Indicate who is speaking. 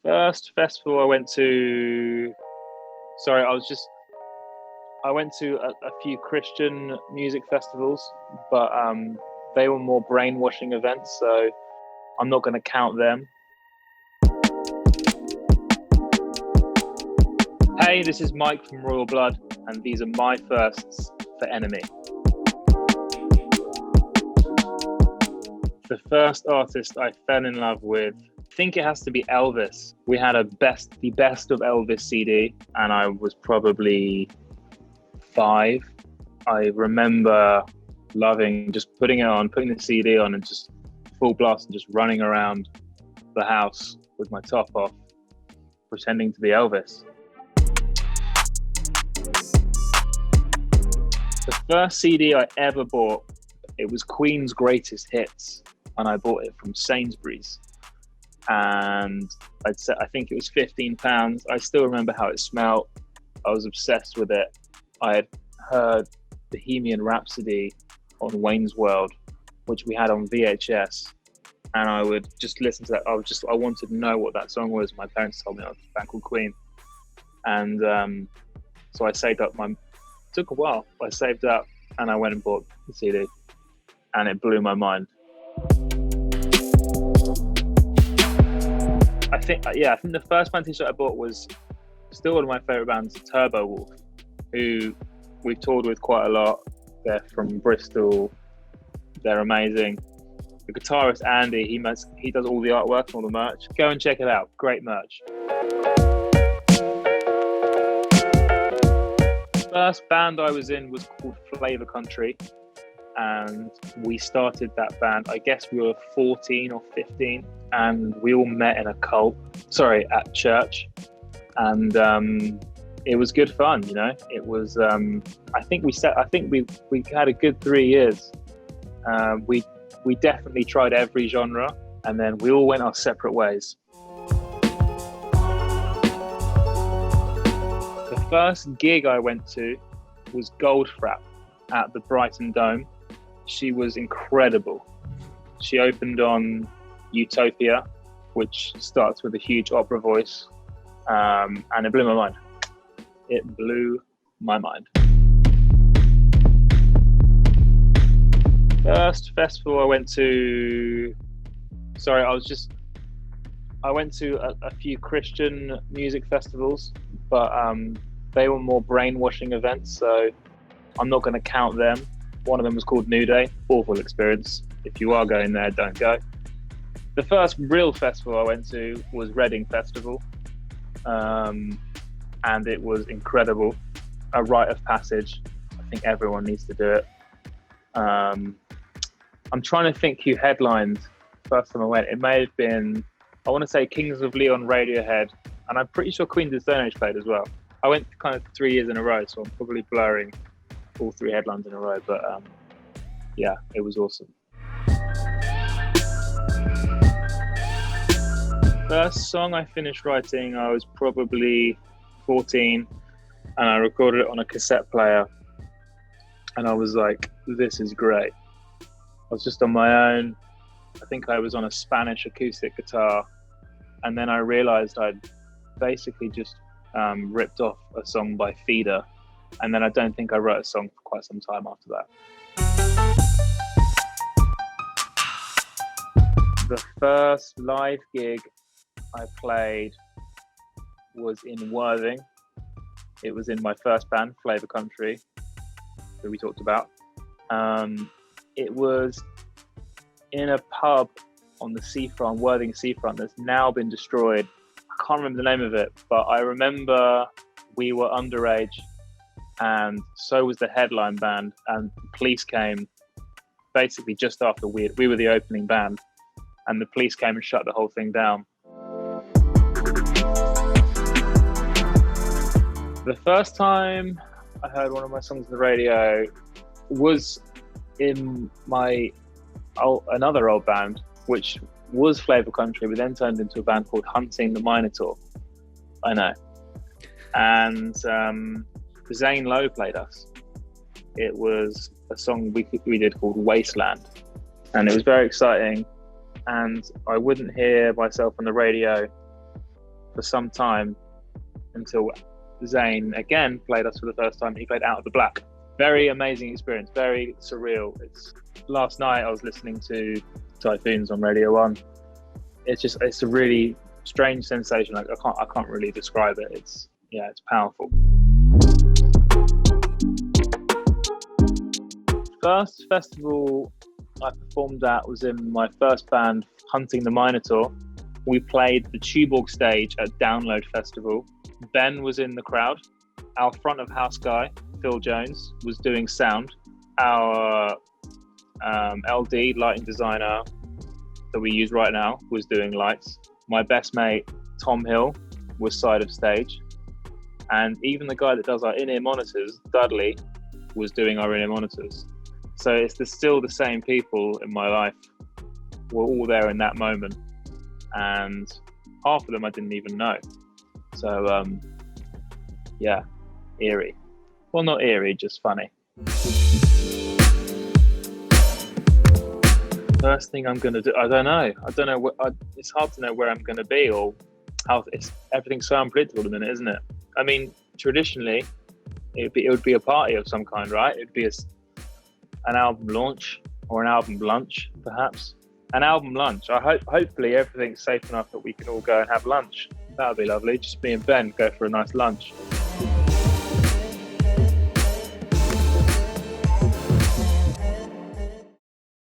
Speaker 1: First festival I went to, sorry, I went to a few Christian music festivals, but they were more brainwashing events, so I'm not going to count them. Hey, this is Mike from Royal Blood, and these are my firsts for Enemy. The first artist I fell in love with, I think it has to be Elvis. We had the best of Elvis CD, and I was probably 5. I remember loving just putting it on, putting the CD on, and just full blast and just running around the house with my top off, pretending to be Elvis. The first CD I ever bought, it was Queen's Greatest Hits, and I bought it from Sainsbury's. And I think it was £15. I still remember how it smelled. I was obsessed with it. I had heard Bohemian Rhapsody on Wayne's World, which we had on VHS, and I would just listen to that. I wanted to know what that song was. My parents told me it was a band called Queen, and so I saved up. It took a while. I saved up, and I went and bought the CD, and it blew my mind. I think the first band t-shirt I bought was still one of my favorite bands, Turbowolf, who we've toured with quite a lot. They're from Bristol. They're amazing. The guitarist Andy, he does all the artwork and all the merch. Go and check it out. Great merch. The first band I was in was called Flavour Country, and we started that band, I guess we were 14 or 15, and we all met in at church, and it was good fun, you know. It was I think we had a good 3 years. We definitely tried every genre, and then we all went our separate ways. The first gig I went to was Goldfrapp at the Brighton Dome. She was incredible. She opened on Utopia, which starts with a huge opera voice, and it blew my mind. It blew my mind. First festival I went to, I went to a few Christian music festivals, but they were more brainwashing events, so I'm not going to count them. One of them was called New Day. Awful experience. If you are going there, don't go. The first real festival I went to was Reading Festival, and it was incredible. A rite of passage. I think everyone needs to do it. I'm trying to think who headlined first time I went. It may have been, I want to say Kings of Leon, Radiohead, and I'm pretty sure Queens of Stone Age played as well. I went kind of 3 years in a row, so I'm probably blurring all 3 headlines in a row, but yeah, it was awesome. First song I finished writing, I was probably 14, and I recorded it on a cassette player, and I was like, this is great. I was just on my own. I think I was on a Spanish acoustic guitar, and then I realized I'd basically just ripped off a song by Feeder, and then I don't think I wrote a song for quite some time after that. The first live gig I played was in Worthing. It was in my first band, Flavour Country, that we talked about. It was in a pub on the seafront, Worthing seafront, that's now been destroyed. I can't remember the name of it, but I remember we were underage, and so was the headline band, and the police came basically just after we were the opening band, and the police came and shut the whole thing down. The first time I heard one of my songs on the radio was in another old band, which was Flavour Country, but then turned into a band called Hunting the Minotaur. I know. And Zane Lowe played us. It was a song we did called Wasteland, and it was very exciting, and I wouldn't hear myself on the radio for some time until Zayn again played us for the first time. He played Out of the Black. Very amazing experience, very surreal. Last night I was listening to Typhoons on Radio 1. It's a really strange sensation. Like I can't really describe it. It's powerful. First festival I performed at was in my first band, Hunting the Minotaur. We played the Tuborg stage at Download Festival. Ben was in the crowd. Our front of house guy, Phil Jones, was doing sound. Our LD, lighting designer that we use right now, was doing lights. My best mate, Tom Hill, was side of stage. And even the guy that does our in-ear monitors, Dudley, was doing our in-ear monitors. So it's still the same people in my life. We're all there in that moment. And half of them I didn't even know. So, eerie. Well, not eerie, just funny. First thing I'm going to do, I don't know. It's hard to know where I'm going to be or how. Everything's so unpredictable at the minute, isn't it? I mean, traditionally, it would be a party of some kind, right? It'd be an album launch or an album lunch, perhaps. An album lunch. Hopefully everything's safe enough that we can all go and have lunch. That would be lovely. Just me and Ben go for a nice lunch.